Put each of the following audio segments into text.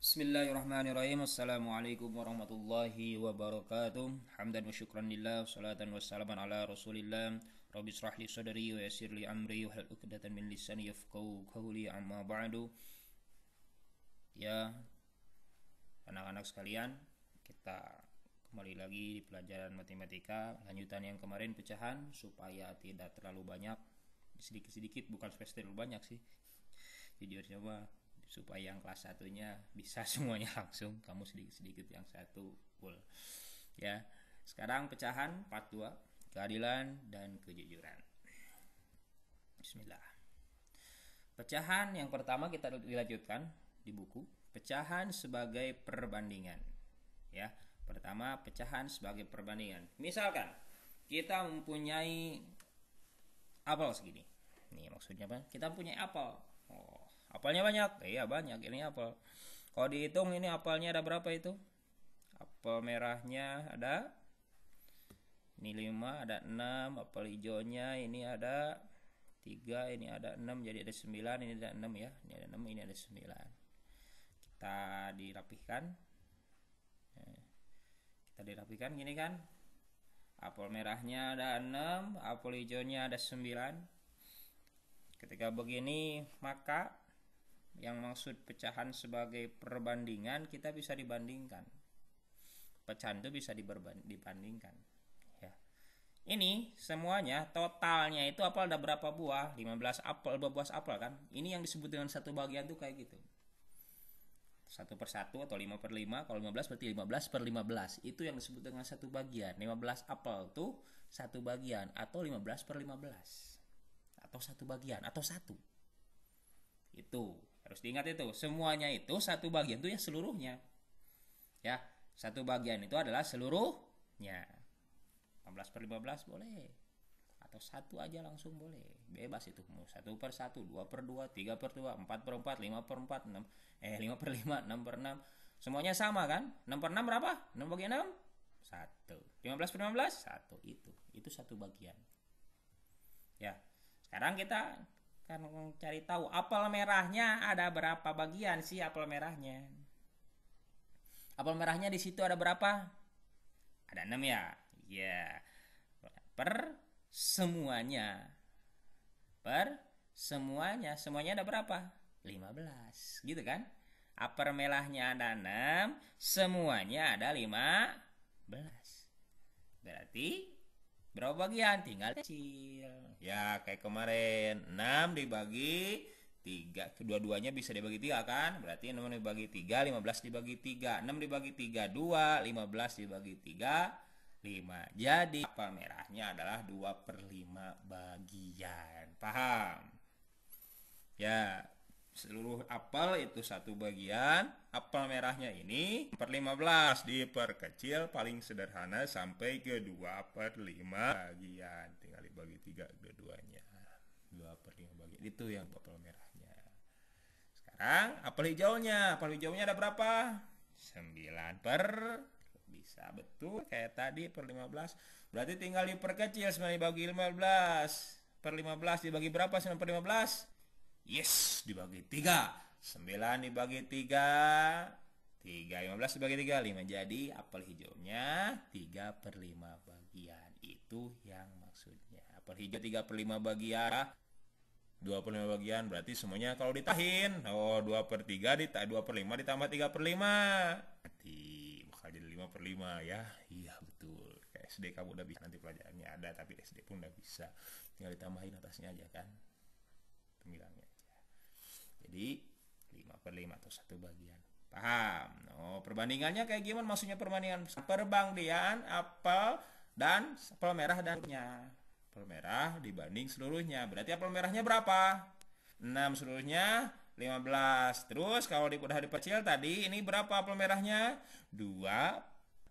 Bismillahirrahmanirrahim. Assalamualaikum warahmatullahi wabarakatuh. Hamdan wa syukran lillah, salatan wassalaman ala rasulillah. Rabbi israh li sadri wa yassir li amri wa hlul 'uqdatam min lisani yafqahu qawli, amma ba'du. Ya, anak-anak sekalian, kita kembali lagi di pelajaran matematika lanjutan yang kemarin, pecahan, supaya tidak terlalu banyak, sedikit-sedikit, bukan terlalu banyak sih, jujur coba, supaya yang kelas satunya bisa semuanya langsung, kamu sedikit-sedikit yang satu full ya. Sekarang pecahan part 2, keadilan dan kejujuran. Bismillah. Pecahan yang pertama kita dilanjutkan di buku, pecahan sebagai perbandingan ya. Pertama, pecahan sebagai perbandingan. Misalkan kita mempunyai apel segini, nih maksudnya apa, kita punya apel. Oh, apelnya banyak, iya banyak, ini apel. Kalau dihitung ini apelnya ada berapa itu? Apel merahnya ada, ini 5, ada 6. Apel hijaunya ini ada 3, ini ada 6, jadi ada 9, ini ada 6 ya. Ini ada 6, ini ada 9. Kita dirapihkan. Kita dirapihkan gini kan. Apel merahnya ada 6, apel hijaunya ada 9. Ketika begini, maka yang maksud pecahan sebagai perbandingan, kita bisa dibandingkan. Pecahan itu bisa dibandingkan ya. Ini semuanya totalnya itu apel ada berapa buah? 15 apel, 12 apel kan. Ini yang disebut dengan satu bagian tuh kayak gitu. 1/1 atau 5/5. Kalau 15 berarti 15/15. Itu yang disebut dengan satu bagian. 15 apel tuh satu bagian, atau 15/15. Atau satu bagian, atau satu. Itu harus diingat, itu semuanya itu satu bagian itu ya seluruhnya ya. Satu bagian itu adalah seluruhnya. 15/15 boleh, atau satu aja langsung boleh, bebas itu. Mau 1/1, 2/2, 3/2, 4/4, 5/4, 6, 5/5, 6/6, semuanya sama kan. 6/6 berapa? 6 bagi 6 1. 15/15 1. Itu satu bagian ya. Sekarang kita kan cari tahu apel merahnya ada berapa bagian sih. Apel merahnya di situ ada berapa? Ada 6 ya. Ya. Per semuanya semuanya ada berapa? 15 gitu kan. Apel merahnya ada 6, semuanya ada 15. Berarti berapa bagian? Tinggal kecil ya, kayak kemarin 6 dibagi 3, kedua-duanya bisa dibagi 3 kan. Berarti 6 dibagi 3, 15 dibagi 3. 6 dibagi 3, 2. 15 dibagi 3, 5. Jadi apel merahnya adalah 2/5 bagian. Paham? Ya, seluruh apel itu satu bagian. Apel merahnya ini 1/15 diperkecil paling sederhana sampai ke 2/5 bagian. Tinggal dibagi 3 kedua-duanya. 2/5 bagian. Itu yang apel merahnya. Sekarang apel hijaunya. Apel hijaunya ada berapa? 9 bisa betul kayak tadi per 15. Berarti tinggal diperkecil. 9 dibagi 15 per 15 dibagi berapa? 9/15. Yes, dibagi 3. 9 dibagi 3, 15 dibagi 3, 5. Jadi apel hijaunya 3/5 bagian. Itu yang maksudnya. Apel hijau 3/5 bagian, 2/5 bagian. Berarti semuanya kalau ditahin, 2/3 2/5 ditambah 3/5. Berarti bakal jadi 5/5 ya. Iya betul. Kayak SD kamu udah bisa, nanti pelajarannya ada, tapi SD pun udah bisa. Tinggal ditambahin atasnya aja kan. Pemilangnya. Jadi 5/5 atau satu bagian. Paham? Perbandingannya kayak gimana? Maksudnya perbandingan apel dan apel merah dan apel merah dibanding seluruhnya. Berarti apel merahnya berapa? 6 seluruhnya 15. Terus kalau udah diperkecil tadi, ini berapa apel merahnya? 2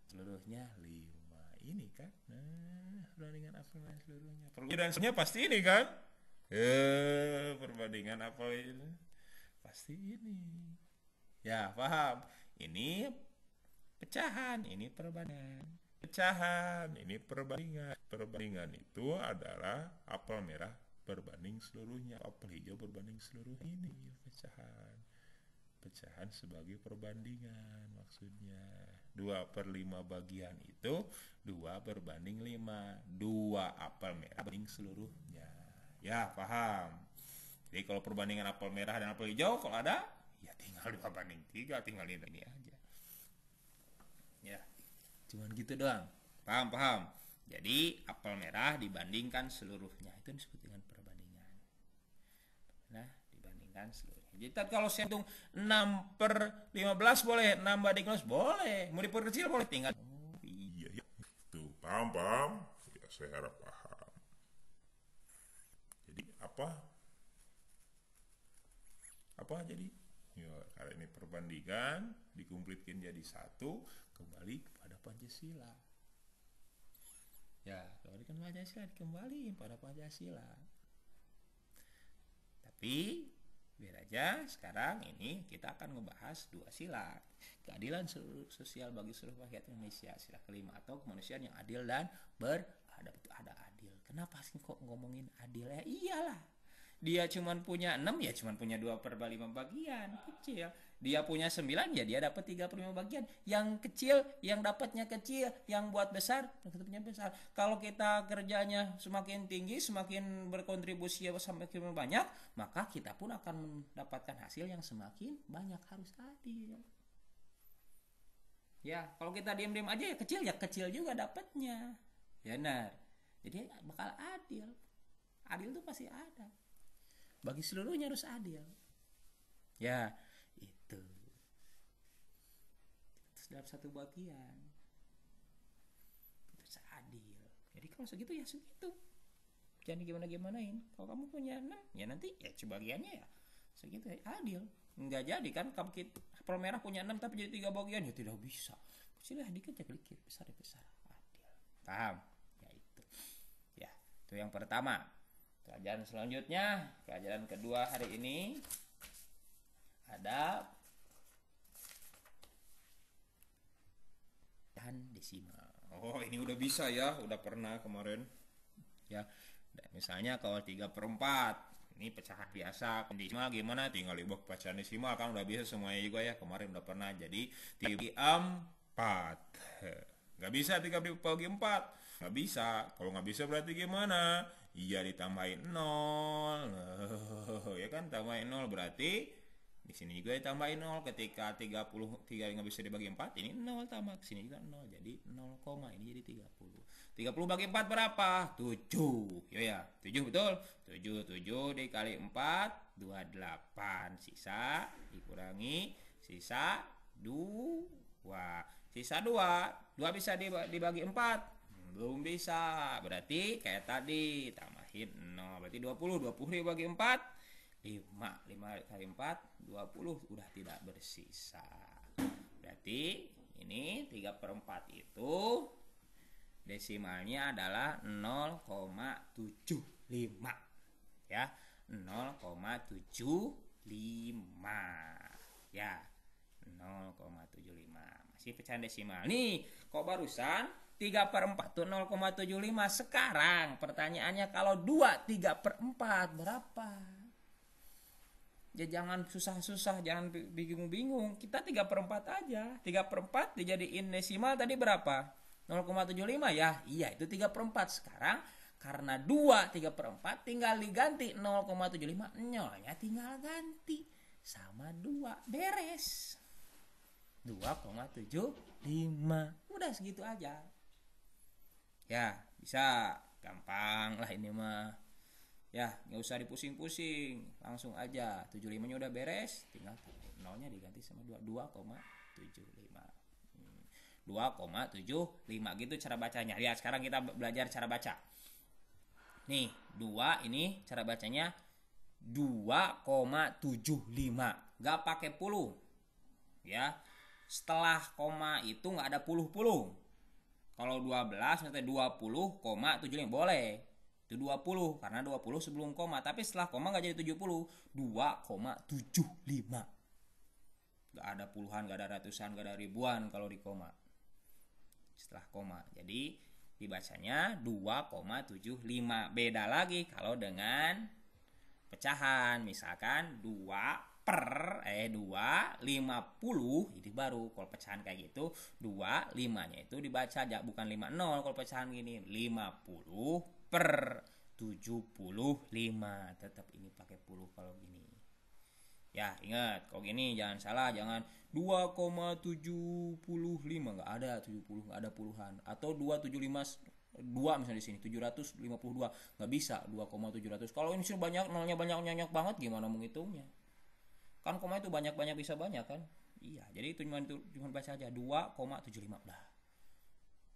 seluruhnya 5. Ini kan. Nah, perbandingan apel merah seluruhnya. Perbandingannya pasti ini kan? Perbandingan apel ini pasti ini ya. Paham? Ini pecahan, ini perbandingan. Pecahan, ini perbandingan. Perbandingan itu adalah apel merah berbanding seluruhnya, apel hijau berbanding seluruh. Ini pecahan. pecahan sebagai perbandingan maksudnya. 2/5 bagian itu 2/5. 2 apel merah banding seluruhnya. Ya, paham. Jadi kalau perbandingan apel merah dan apel hijau kalau ada, ya tinggal 2/3, tinggal ini aja. Ya, cuman gitu doang. Paham? Jadi apel merah dibandingkan seluruhnya, itu disebut dengan perbandingan. Nah, dibandingkan seluruhnya. Jadi kalau saya hitung 6/15 boleh, 6 banding 15 boleh, mau diperkecil boleh, tinggal. Oh iya ya, tuh paham? Ya saya harap paham. Jadi apa jadi? Ya, karena ini perbandingan dikumplitkan jadi satu, kembali kepada Pancasila. Ya, kalau kan Pancasila dikembaliin pada Pancasila. Tapi biar aja sekarang ini kita akan ngebahas 2 sila. Keadilan sosial bagi seluruh rakyat Indonesia, sila kelima, atau kemanusiaan yang adil dan beradab. Itu ada adil. Kenapa sih kok ngomongin adil? Ya iyalah. Dia cuman punya 6, ya cuman punya 2/5 bagian, kecil. Dia punya 9, ya dia dapat 3/5 bagian. Yang kecil, yang dapatnya kecil, yang buat besar, tetapnya besar. Kalau kita kerjanya semakin tinggi, semakin berkontribusi semakin banyak, maka kita pun akan mendapatkan hasil yang semakin banyak. Harus adil. Ya, kalau kita diam-diam aja ya kecil juga dapatnya. Ya benar. Jadi bakal adil. Adil tuh pasti ada. Bagi seluruhnya harus adil. Ya, itu. Terus dalam satu bagian terus adil. Jadi kalau segitu ya segitu. Jangan gimana-gimanain. Kalau kamu punya 6, ya nanti ya sebagiannya ya segitu ya, adil. Enggak jadi kan kamu apel merah punya 6 tapi jadi 3 bagian, ya tidak bisa. Kecil dikit ya dikit, besar ya besar. Adil. Paham? Ya itu. Ya, itu yang pertama. Pelajaran selanjutnya, pelajaran kedua hari ini ada pecahan desimal. Oh, ini udah bisa ya, udah pernah kemarin. Ya, misalnya kalau 3/4, ini pecahan biasa. Desimal gimana? Tinggal dibuat pecahan desimal kan udah bisa semuanya juga ya. Kemarin udah pernah. Jadi 3/4. Gak bisa 3/4. Gak bisa. Kalau gak bisa berarti gimana? Iya ditambahin 0. Ya kan, tambahin 0 berarti di sini juga ditambahin 0. Ketika 33 nggak bisa dibagi 4, ini 0 tambah ke sini juga 0. Jadi 0, ini jadi 30. 30 bagi 4 berapa? 7. Ya, 7 betul. 7 dikali 4 28. Sisa dikurangi sisa 2. Sisa 2 bisa dibagi 4. Belum bisa, berarti kayak tadi tambahin 0, berarti 20 dibagi 4 5 kali 4 20, udah tidak bersisa. Berarti ini 3/4 itu desimalnya adalah 0,75 ya, 0,75 ya, 0,75 masih pecahan desimal. Nih kok barusan 3/4 tuh 0,75. Sekarang pertanyaannya kalau 2 3/4 berapa? Ya jangan susah-susah, jangan bingung-bingung. Kita 3/4 aja. 3/4 dijadiin desimal tadi berapa? 0,75 ya. Iya, itu 3/4. Sekarang karena 2 3/4 tinggal diganti 0,75. Nolnya tinggal ganti sama 2. Beres. 2,75. Udah segitu aja. Ya, bisa. Gampang lah ini mah. Ya, nggak usah dipusing-pusing. Langsung aja. 75-nya udah beres. Tinggal nolnya diganti sama 2. 2,75. 2,75 gitu cara bacanya. Lihat, sekarang kita belajar cara baca. Nih, 2 ini cara bacanya 2,75. Nggak pakai puluh. Ya. Setelah koma itu nggak ada puluh-puluh. Kalau 12 nanti 20,75 boleh. Itu 20 karena 20 sebelum koma, tapi setelah koma enggak jadi 70. 2,75. Enggak ada puluhan, enggak ada ratusan, enggak ada ribuan kalau di koma. Setelah koma. Jadi dibacanya 2,75. Beda lagi kalau dengan pecahan. Misalkan 2 per 2,50 itu baru kalau pecahan kayak gitu 2,5-nya itu dibaca aja bukan 50 kalau pecahan gini 50 per 75 tetap ini pakai puluh kalau gini. Ya ingat kalau gini jangan salah, jangan 2,75 nggak ada 70 nggak ada puluhan atau 275 2 misalnya di sini 752 nggak bisa 2,700. Kalau ini sih banyak nolnya banyak nyonyok banget gimana menghitungnya? Kan koma itu banyak bisa banyak kan? Iya, jadi itu cuma baca aja 2,75 dah.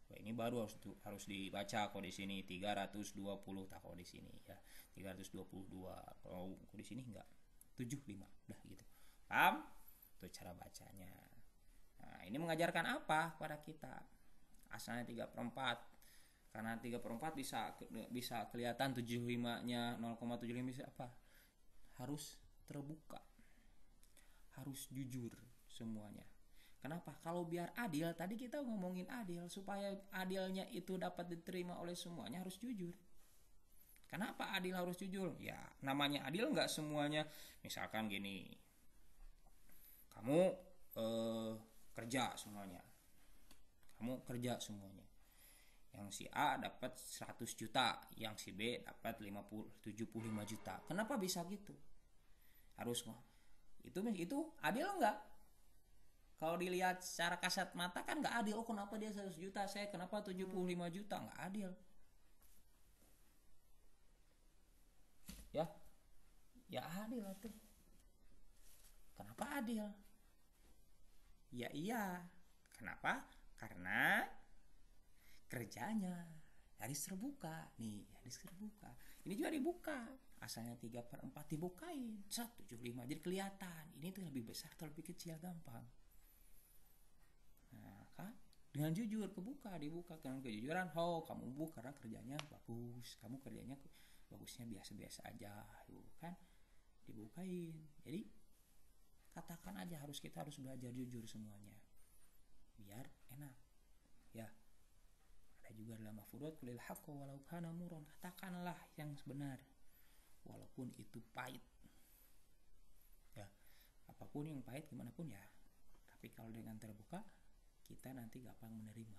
Nah, ini baru harus dibaca kalau di sini 320 tak kalau di sini ya 322. Kalau di sini enggak 75 dah gitu. Paham? Itu cara bacanya. Nah, ini mengajarkan apa pada kita? Asalnya 3/4. Karena 3/4 bisa kelihatan 75-nya 0,75 bisa apa? Harus terbuka. Harus jujur semuanya. Kenapa? Kalau biar adil, tadi kita ngomongin adil, supaya adilnya itu dapat diterima oleh semuanya harus jujur. Kenapa adil harus jujur? Ya, namanya adil nggak semuanya. Misalkan gini, kamu kerja semuanya. Yang si A dapat 100 juta, yang si B dapat 75 juta. Kenapa bisa gitu? Harus itu adil nggak? Kalau dilihat secara kasat mata kan nggak adil. Oh kenapa dia 100 juta, saya kenapa 75 juta? Nggak adil. Ya adil tuh. Kenapa adil? Ya iya. Kenapa? Karena kerjanya garis terbuka nih, garis terbuka. Ini juga dibuka. Asalnya 3/4 dibukain 175 jadi kelihatan ini tuh lebih besar atau lebih kecil gampang. Nah kan dengan jujur dibuka dengan kejujuran. Oh kamu buka karena kerjanya bagus, kamu kerjanya bagusnya biasa-biasa aja kan dibukain. Jadi katakan aja kita harus belajar jujur semuanya biar enak ya. Ada juga dalam mafhurat kulil haqqo walau kana muron, katakanlah yang benar walaupun itu pahit ya, apapun yang pahit gimana pun ya, tapi kalau dengan terbuka kita nanti gampang menerima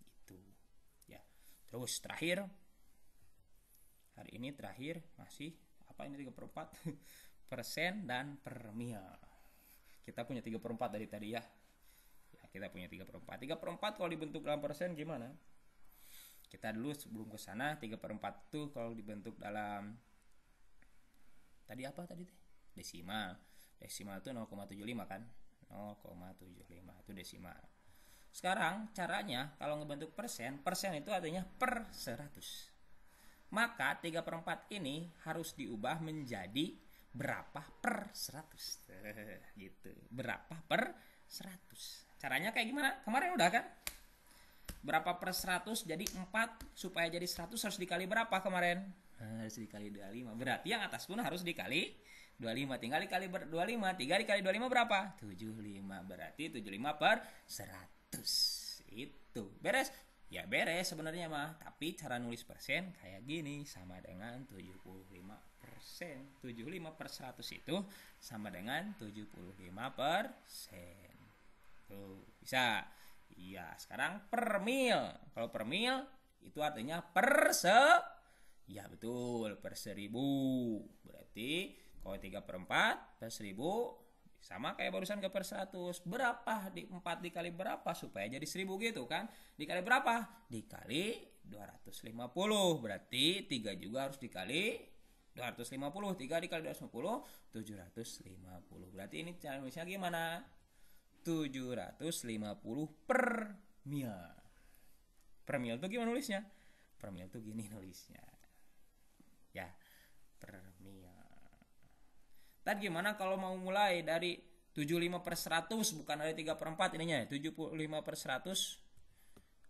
itu ya. Terus terakhir hari ini masih apa ini 3/4 persen dan per mil. Kita punya 3/4 dari tadi ya kita punya 3/4 kalau dibentuk dalam persen gimana? Kita dulu sebelum ke sana 3/4 tuh kalau dibentuk dalam tadi apa tadi teh? Desimal itu 0,75 kan? 0,75 itu desimal. Sekarang caranya kalau ngebentuk persen itu artinya per 100. Maka 3/4 ini harus diubah menjadi berapa per 100 gitu. Berapa per 100. Caranya kayak gimana? Kemarin udah kan? Berapa per 100 jadi 4 supaya jadi 100 harus dikali berapa kemarin? Harus dikali 25. Berarti yang atas pun harus dikali 25. Tinggal dikali 25. 3 dikali 25 berapa? 75. Berarti 75 per 100. Itu. Beres? Ya beres sebenarnya mah. Tapi cara nulis persen kayak gini. Sama dengan 75%. 75 per 100 itu sama dengan 75%. Tuh, bisa. Iya, sekarang per mil. Kalau per mil itu artinya ya betul, per 1000. Berarti kalau 3/4 per 1000 sama kayak barusan ke per 100. Berapa? 4 dikali berapa supaya jadi 1000 gitu kan? Dikali berapa? Dikali 250. Berarti 3 juga harus dikali 250. 3 dikali 250 750. Berarti ini cara nulisnya gimana? 750 per mil. Per mil tuh gimana nulisnya? Per mil tuh gini nulisnya. Ya, per mil. Tadi gimana kalau mau mulai dari 75 per 100 bukan dari 3/4 ininya 75 per 100.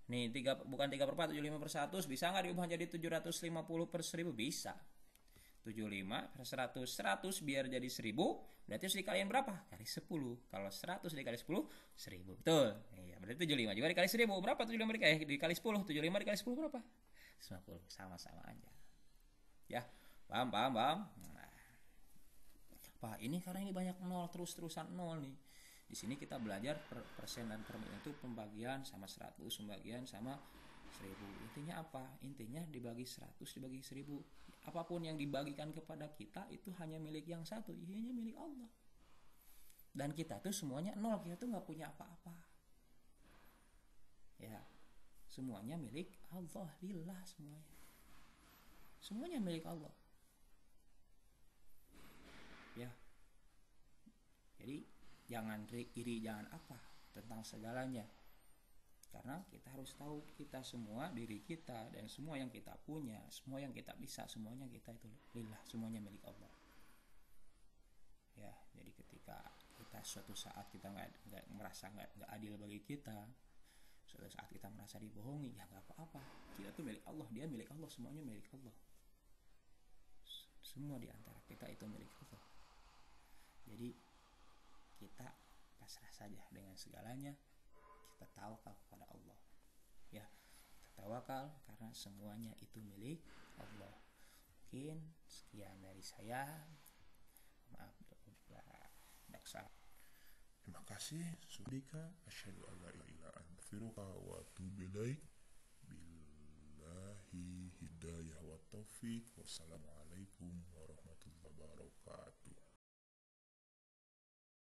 Nih bukan 3/4 75 per 100 bisa nggak diubah jadi 750 per 1000? Bisa. 75 per 100 biar jadi 1000 berarti harus dikaliin berapa? Kali 10. Kalau 100 dikali 10 1000. Betul. Iya, berarti 75 juga dikali 1000 berapa? 75 dikali 10. 75 dikali 10 berapa? 50. Sama-sama aja. Ya, paham. Nah. Kenapa? Ini karena ini banyak nol, terus-terusan nol nih. Di sini kita belajar persen dan permen itu pembagian sama 100, pembagian sama 1000. Intinya apa? Intinya dibagi 100 dibagi 1000. Apapun yang dibagikan kepada kita itu hanya milik yang satu, hanya milik Allah. Dan kita tuh semuanya nol, kita tuh nggak punya apa-apa. Ya, semuanya milik Allah, lillah semuanya. Semuanya milik Allah. Ya. Jadi jangan iri, jangan apa tentang segalanya. Karena kita harus tahu kita semua, diri kita dan semua yang kita punya, semua yang kita bisa, semuanya kita itu lillah, semuanya milik Allah. Ya, jadi ketika kita suatu saat kita nggak merasa nggak adil bagi kita, suatu saat kita merasa dibohongi, ya nggak apa-apa. Kita tuh milik Allah, dia milik Allah, semuanya milik Allah. Semua di antara kita itu milik Allah. Jadi kita pasrah saja dengan segalanya, kita tawakal kepada Allah. Ya, kita tawakal karena semuanya itu milik Allah. Mungkin sekian dari saya. Maaf daksa. Terima kasih. Sudika asyhadu an la ilaha illa anta astaghfiruka wa atubu ilaik. Billahi hidayah wa taufik. Wassalamualaikum.